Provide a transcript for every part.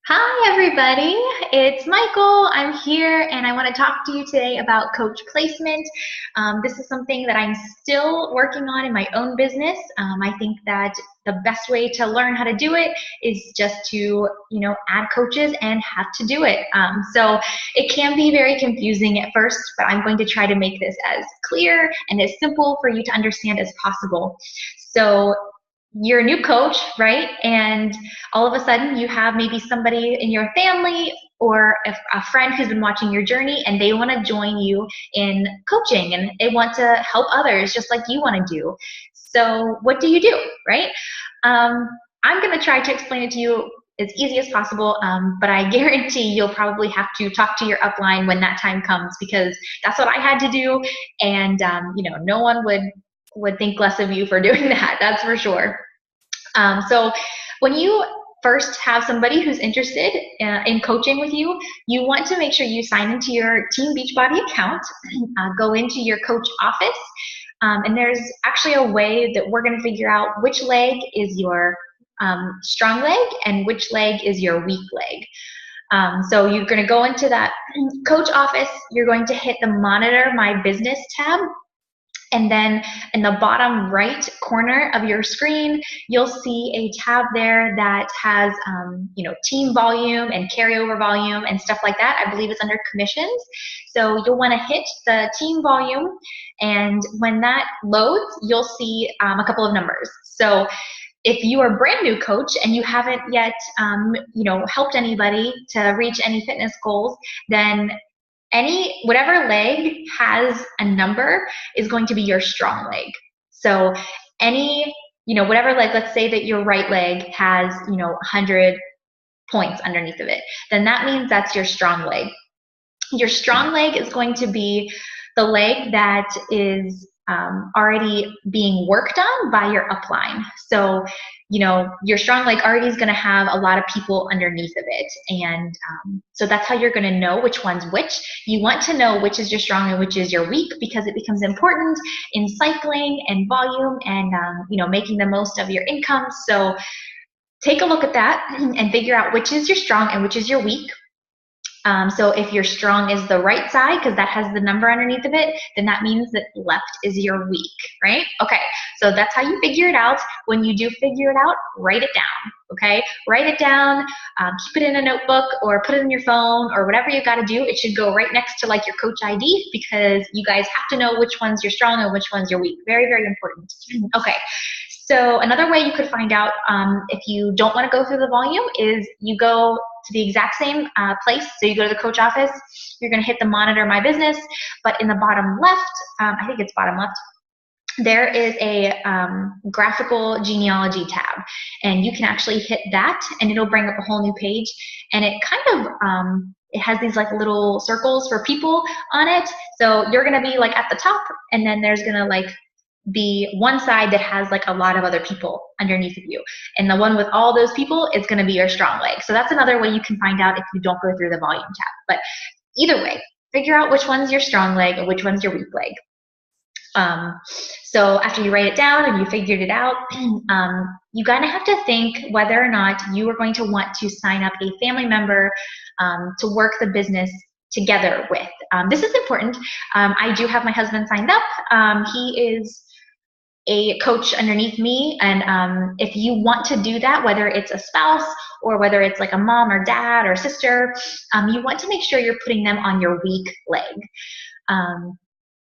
Hi, everybody. It's Michael. I'm here and I want to talk to you today about coach placement. This is something that I'm still working on in my own business. I think that the best way to learn how to do it is just to, add coaches and have to do it. So it can be very confusing at first, but I'm going to try to make this as clear and as simple for you to understand as possible. So you're a new coach, right? And all of a sudden you have maybe somebody in your family or a friend who's been watching your journey and they want to join you in coaching and they want to help others just like you want to do. So what do you do, right? I'm going to try to explain it to you as easy as possible, but I guarantee you'll probably have to talk to your upline when that time comes because that's what I had to do, and no one would think less of you for doing that. That's for sure. So when you first have somebody who's interested in coaching with you, you want to make sure you sign into your Team Beachbody account, go into your coach office, and there's actually a way that we're going to figure out which leg is your strong leg and which leg is your weak leg. So you're going to go into that coach office, you're going to hit the Monitor My Business tab, and then in the bottom right corner of your screen, you'll see a tab there that has, team volume and carryover volume and stuff like that. I believe it's under commissions. So you'll want to hit the team volume, and when that loads, you'll see a couple of numbers. So if you are a brand new coach and you haven't yet, helped anybody to reach any fitness goals, then whatever leg has a number is going to be your strong leg. So whatever leg, let's say that your right leg has, 100 points underneath of it, then that means that's your strong leg. Your strong leg is going to be the leg that is already being worked on by your upline. So, your strong leg already is going to have a lot of people underneath of it. And so that's how you're going to know which one's which. You want to know which is your strong and which is your weak because it becomes important in cycling and volume and, making the most of your income. So take a look at that and figure out which is your strong and which is your weak. So if your strong is the right side, because that has the number underneath of it, then that means that left is your weak, right? Okay, so that's how you figure it out. When you do figure it out, write it down, okay? Write it down, keep it in a notebook or put it in your phone or whatever you got to do. It should go right next to like your coach ID because you guys have to know which one's your strong and which one's your weak. Very, very important. Okay. So another way you could find out if you don't want to go through the volume is you go to the exact same place. So you go to the coach office, you're going to hit the Monitor My Business, but in the bottom left, I think it's bottom left, there is a graphical genealogy tab, and you can actually hit that and it'll bring up a whole new page, and it kind of it has these like little circles for people on it. So you're going to be like at the top, and then there's going to like be one side that has like a lot of other people underneath of you, and the one with all those people is going to be your strong leg. So that's another way you can find out if you don't go through the volume tab. But either way, figure out which one's your strong leg and which one's your weak leg. So after you write it down and you figured it out, you kind of have to think whether or not you are going to want to sign up a family member to work the business together with. This is important. I do have my husband signed up. He is a coach underneath me, and if you want to do that, whether it's a spouse or whether it's like a mom or dad or sister, you want to make sure you're putting them on your weak leg.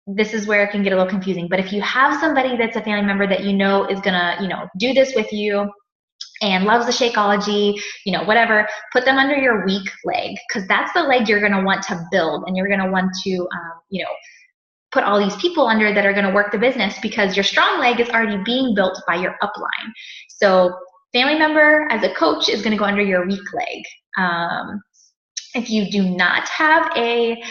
This is where it can get a little confusing, but if you have somebody that's a family member that you know is gonna do this with you and loves the Shakeology, whatever, put them under your weak leg, because that's the leg you're gonna want to build, and you're gonna want to put all these people under that are going to work the business, because your strong leg is already being built by your upline. So family member as a coach is going to go under your weak leg. If you do not have a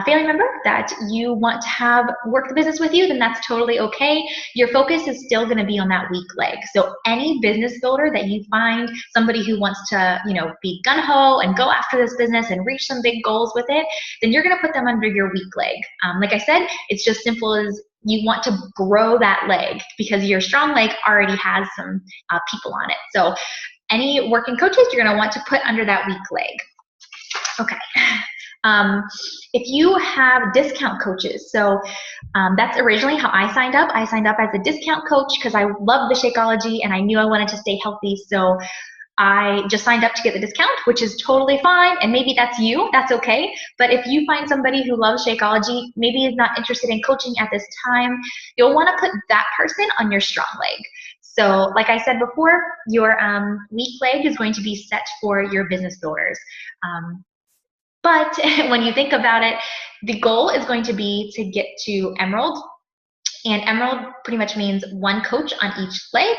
family member that you want to have work the business with you, then that's totally okay. Your focus is still going to be on that weak leg. So any business builder that you find, somebody who wants to, be gung-ho and go after this business and reach some big goals with it, then you're going to put them under your weak leg. Like I said, it's just simple as you want to grow that leg because your strong leg already has some people on it. So any working coaches you're going to want to put under that weak leg. Okay. If you have discount coaches, so that's originally how I signed up. I signed up as a discount coach because I love the Shakeology and I knew I wanted to stay healthy. So I just signed up to get the discount, which is totally fine. And maybe that's you, that's okay. But if you find somebody who loves Shakeology, maybe is not interested in coaching at this time, you'll want to put that person on your strong leg. So like I said before, your weak leg is going to be set for your business builders. But when you think about it, the goal is going to be to get to Emerald. And Emerald pretty much means one coach on each leg.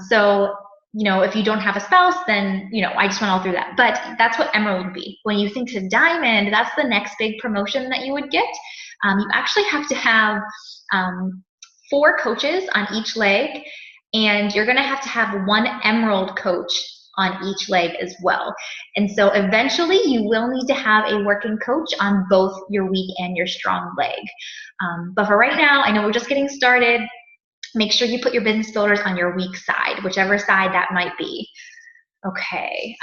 So, if you don't have a spouse, then, I just went all through that. But that's what Emerald would be. When you think to Diamond, that's the next big promotion that you would get. You actually have to have 4 coaches on each leg, and you're going to have one Emerald coach on each leg as well. And so eventually you will need to have a working coach on both your weak and your strong leg. But for right now, I know we're just getting started. Make sure you put your business builders on your weak side, whichever side that might be. Okay,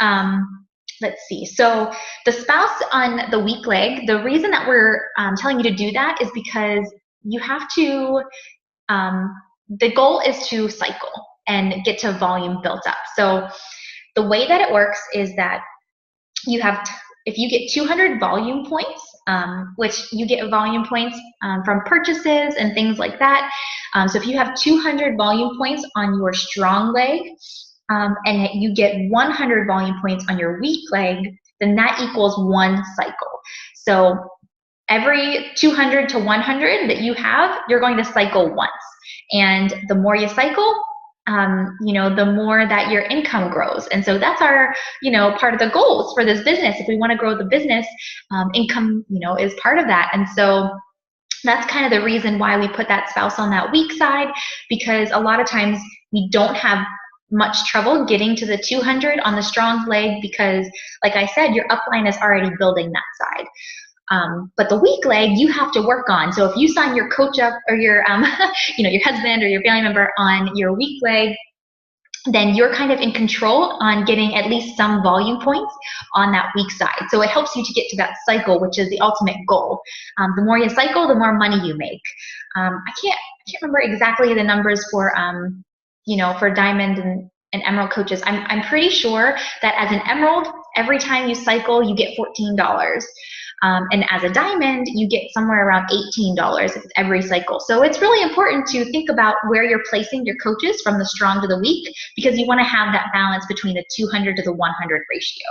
let's see. So the spouse on the weak leg, the reason that we're telling you to do that is because you have to, the goal is to cycle and get to volume built up. So the way that it works is that you have, if you get 200 volume points, which you get volume points from purchases and things like that. So if you have 200 volume points on your strong leg, and you get 100 volume points on your weak leg, then that equals 1 cycle. So every 200 to 100 that you have, you're going to cycle once. And the more you cycle, the more that your income grows. And so that's our, part of the goals for this business. If we want to grow the business, income, is part of that. And so that's kind of the reason why we put that spouse on that weak side, because a lot of times we don't have much trouble getting to the 200 on the strong leg because, like I said, your upline is already building that side. But the weak leg you have to work on. So if you sign your coach up or your, your husband or your family member on your weak leg, then you're kind of in control on getting at least some volume points on that weak side. So it helps you to get to that cycle, which is the ultimate goal. The more you cycle, the more money you make. I can't remember exactly the numbers for, for Diamond and Emerald coaches. I'm pretty sure that as an Emerald, every time you cycle, you get $14. And as a Diamond, you get somewhere around $18 every cycle. So it's really important to think about where you're placing your coaches from the strong to the weak, because you want to have that balance between the 200 to the 100 ratio.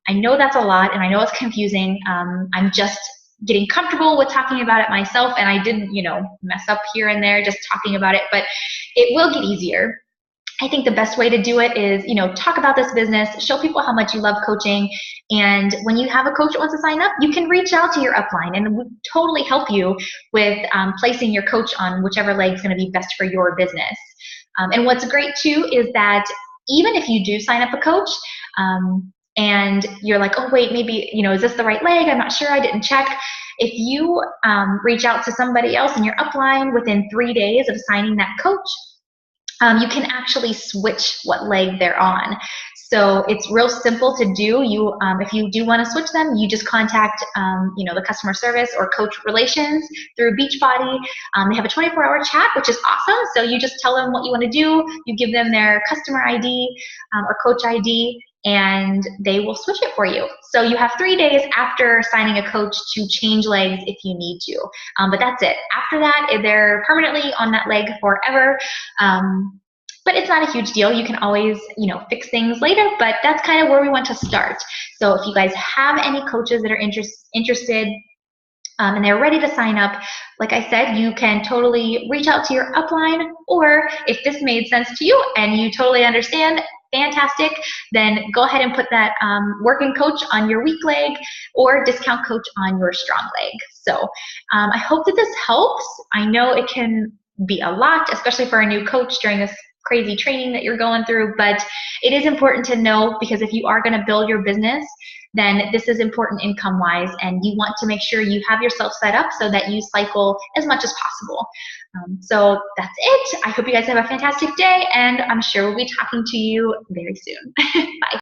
I know that's a lot, and I know it's confusing. I'm just getting comfortable with talking about it myself, and I didn't, mess up here and there just talking about it, but it will get easier. I think the best way to do it is, talk about this business, show people how much you love coaching, and when you have a coach that wants to sign up, you can reach out to your upline, and we'll totally help you with placing your coach on whichever leg is going to be best for your business. And what's great too is that even if you do sign up a coach, and you're like, oh wait, maybe, is this the right leg? I'm not sure, I didn't check. If you reach out to somebody else in your upline within 3 days of signing that coach, you can actually switch what leg they're on. So it's real simple to do. If you do want to switch them, you just contact, the customer service or coach relations through Beachbody. They have a 24-hour chat, which is awesome. So you just tell them what you want to do. You give them their customer ID or coach ID, and they will switch it for you. So you have 3 days after signing a coach to change legs if you need to. But that's it. After that, they're permanently on that leg forever. But it's not a huge deal. You can always, fix things later, but that's kind of where we want to start. So if you guys have any coaches that are interested and they're ready to sign up, like I said, you can totally reach out to your upline, or if this made sense to you and you totally understand, fantastic, then go ahead and put that working coach on your weak leg or discount coach on your strong leg. So I hope that this helps. I know it can be a lot, especially for a new coach during this crazy training that you're going through, but it is important to know, because if you are going to build your business, then this is important income-wise, and you want to make sure you have yourself set up so that you cycle as much as possible. So that's it. I hope you guys have a fantastic day, and I'm sure we'll be talking to you very soon. Bye.